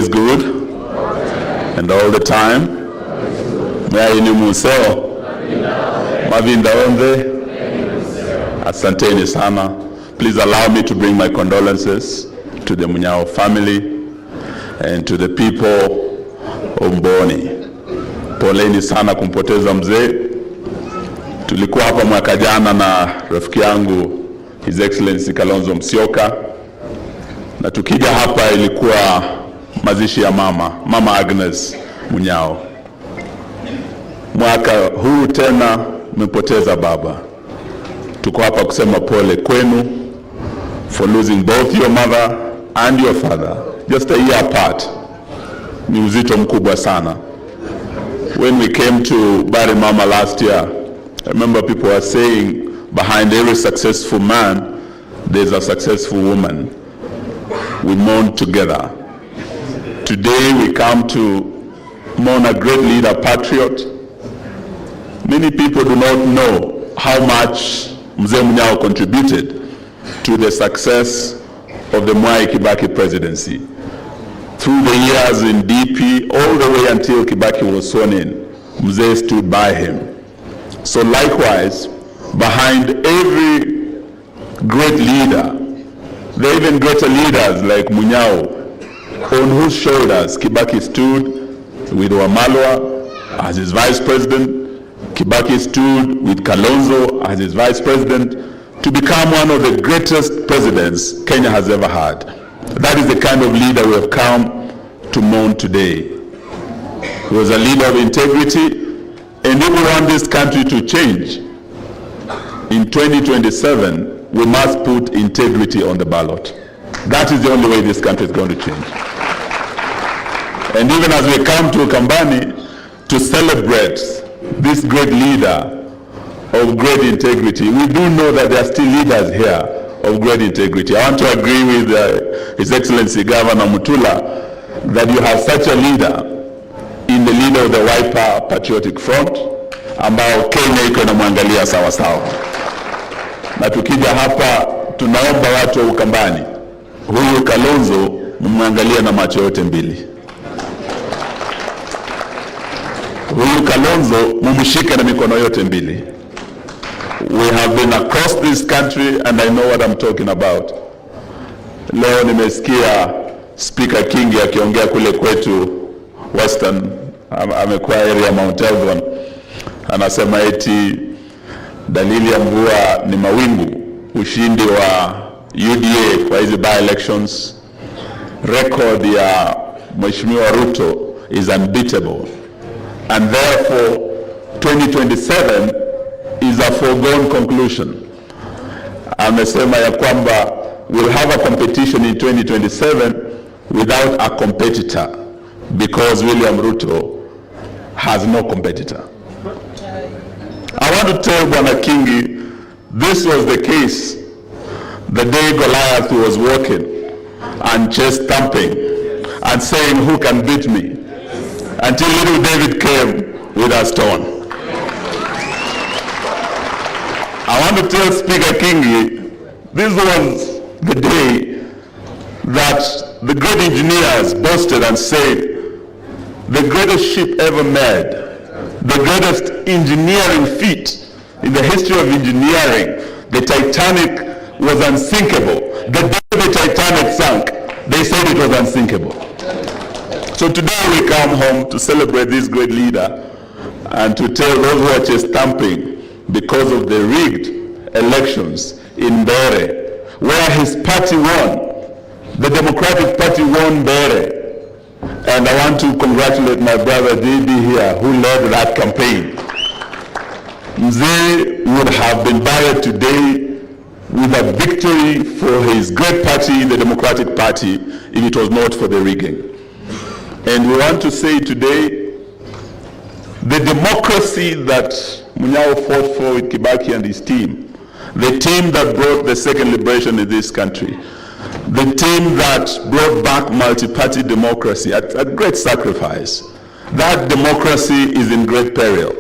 is good and all the time. Mwaini museo mavinda onde. Asanteni sana. Please allow me to bring my condolences to the Munyao family and to the people of Mboni. Poleni sana kumpoteza mzee. Tulikuwa hapa mwaka jana na rafiki yangu His Excellency Kalonzo Musyoka, na tukija hapa ilikuwa mazishi ya Mama Agnes Munyao. Mwaka huu tena mpoteza baba. Tuko hapa kusema pole kwenu for losing both your mother and your father just a year apart. Ni uzito mkubwa sana. When we came to bury Mama last year, I remember people were saying behind every successful man there's a successful woman. We mourn together. Today we come to mourn a great leader, patriot. Many people do not know how much Mzee Munyao contributed to the success of the Mwai Kibaki presidency. Through the years in DP, all the way until Kibaki was sworn in, Mzee stood by him. So likewise, behind every great leader, there are even greater leaders like Munyao, on whose shoulders Kibaki stood with Wamalwa as his vice president. Kibaki stood with Kalonzo as his vice president to become one of the greatest presidents Kenya has ever had. That is the kind of leader we have come to mourn today. He was a leader of integrity, and if we want this country to change, in 2027, we must put integrity on the ballot. That is the only way this country is going to change. And even as we come to Kambani to celebrate this great leader of great integrity, we do know that there are still leaders here of great integrity. I want to agree with His Excellency Governor Mutula that you have such a leader in the leader of the Wiper Patriotic Front, ambao Kenya iko na mwangalia sawa sawa. Na tukija hapa tunaomba watu wa Ukambani, huyu Kalonzo mumwangalia na macho yote mbili. Huyu Kalonzo mumshike na mikono yote mbili. We have been across this country and I know what I'm talking about. Leo nimesikia Speaker Kingi akiongea kule kwetu Western, amekuwa area Mount Elgon, anasema eti dalili ya mvua ni mawingu. Ushindi wa UDA kwa hizi by-elections, record ya Mheshimiwa Ruto is unbeatable, and therefore 2027 is a foregone conclusion. Amesema ya kwamba we'll have a competition in 2027 without a competitor because William Ruto has no competitor. I want to tell Bwana Kingi, this was the case the day Goliath was walking and chest thumping and saying, who can beat me? Until little David came with a stone. I want to tell Speaker Kingi, this was the day that the great engineers boasted and said, the greatest ship ever made, the greatest engineering feat in the history of engineering, the Titanic was unsinkable. The day the Titanic sank, they said it was unsinkable. So today we come home to celebrate this great leader and to tell those who are just stamping because of the rigged elections in Mbeere, where his party won. The Democratic Party won Mbeere. And I want to congratulate my brother JB here, who led that campaign. Mzee would have been buried today with a victory for his great party, the Democratic Party, if it was not for the rigging. And we want to say today, the democracy that Munyao fought for with Kibaki and his team, the team that brought the second liberation in this country, the team that brought back multi-party democracy at great sacrifice, that democracy is in great peril.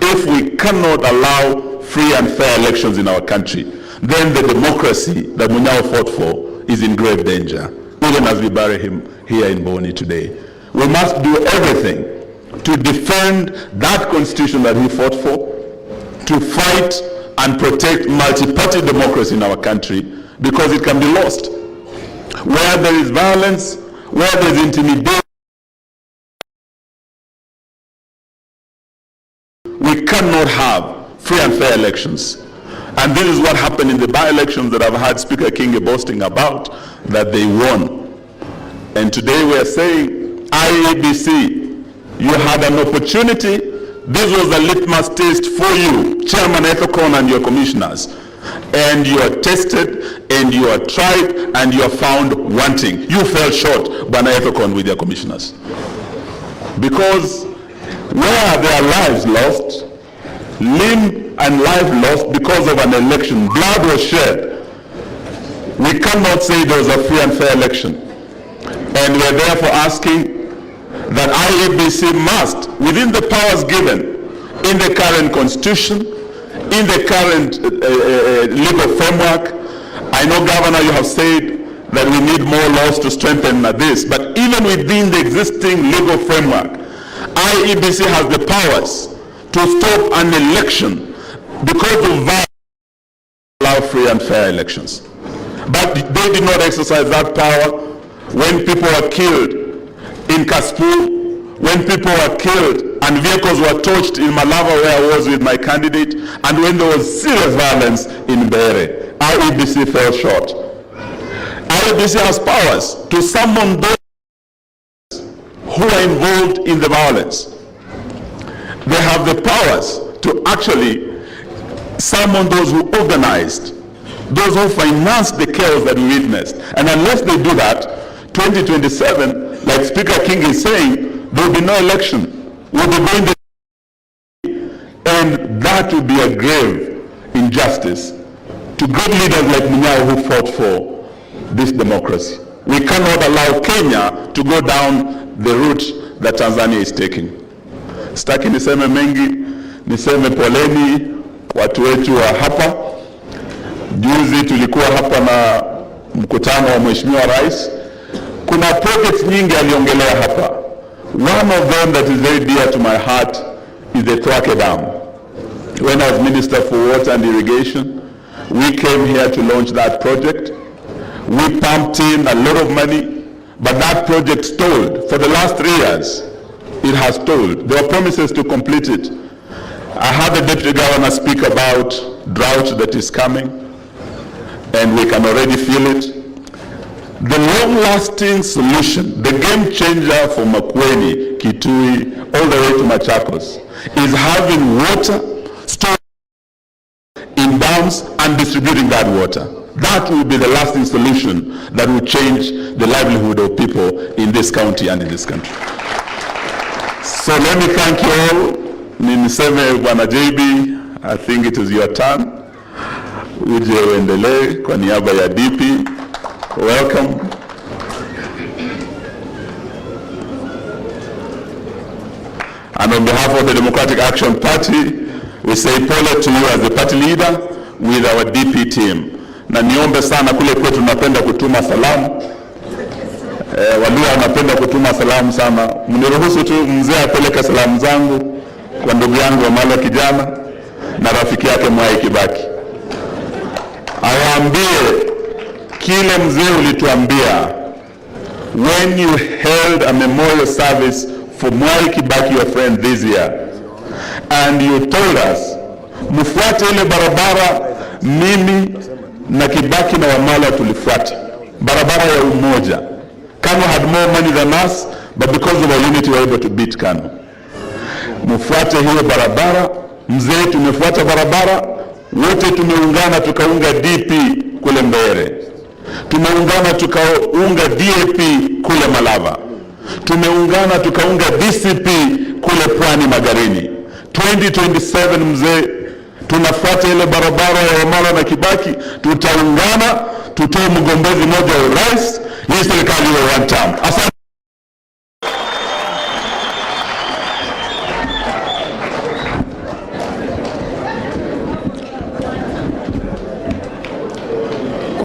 If we cannot allow free and fair elections in our country, then the democracy that Munyao fought for is in grave danger, even as we bury him here in Boni today. We must do everything to defend that constitution that he fought for, to fight and protect multi-party democracy in our country, because it can be lost. Where there is violence, where there is intimidation, we cannot have free and fair elections. And this is what happened in the by-elections that I've heard Speaker Kingi boasting about, that they won. And today we are saying, IEBC, you had an opportunity. This was a litmus test for you, Chairman Ethekon and your commissioners. And you are tested, and you are tried, and you are found wanting. You fell short, Bwana Ethekon, with your commissioners. Because where there are lives lost, limb and life lost because of an election, blood was shed, we cannot say there was a free and fair election. And we are therefore asking that IEBC must, within the powers given in the current constitution, in the current legal framework. I know, Governor, you have said that we need more laws to strengthen this, but even within the existing legal framework, IEBC has the powers to stop an election because of violence, allow free and fair elections. But they did not exercise that power when people were killed in Kaspu, when people were killed and vehicles were torched in Malava, where I was with my candidate, and when there was serious violence in Mbeere. IEBC fell short. IEBC has powers to summon those who are involved in the violence. They have the powers to actually summon those who organized, those who financed the chaos that we witnessed. And unless they do that, 2027, like Speaker Kingi is saying, there will be no election. We'll be going and that would be a grave injustice to great leaders like Munyao who fought for this democracy. We cannot allow Kenya to go down the route that Tanzania is taking. Sitaki niseme mengi, niseme poleni watu wetu wa hapa. Juzi tulikuwa hapa na mkutano wa Mheshimiwa Rais. Kuna projects nyingi aliongelea hapa. One of them that is very dear to my heart is the Thwake Dam. When I was Minister for Water and Irrigation, we came here to launch that project. We pumped in a lot of money, but that project stalled. For the last 3 years, it has stalled. There were promises to complete it. I heard the Deputy Governor speak about drought that is coming, and we can already feel it. The long-lasting solution, the game changer for Makueni, Kitui, all the way to Machakos, is having water stored in dams and distributing that water. That will be the lasting solution that will change the livelihood of people in this county and in this country. So let me thank you all. Niseme Bwana JB, I think it is your turn. Uje uendelee kwa niaba ya DP. Welcome. And on behalf of the Democratic Action Party, we say pole to you as the party leader with our DP team. Na niombe sana, kule kwetu tunapenda kutuma salamu. Waluo wanapenda kutuma salamu sana. Mniruhusu tu mzee apeleke salamu zangu kwa ndugu yangu Wamalwa kijana na rafiki yake Mwai Kibaki. Awaambie kile mzee ulituambia when you held a memorial service for Mwai Kibaki, your friend, this year, and you told us mfuate ile barabara. Mimi na Kibaki na Wamalwa tulifuata barabara ya umoja. Kanu had more money than us, but because of our unity we were able to beat Kanu. Mfuate hiyo barabara. Mzee, tumefuata barabara, wote tumeungana tukaunga DP kule Mbeere. Tumeungana tukaunga DAP kule Malava. Tumeungana tukaunga DCP kule Pwani Magarini. 2027 mzee, tunafuata ile barabara ya Wamalwa na Kibaki, tutaungana, tutoe mgombezi mmoja wa urais, hii serikali iwe one term. Asante.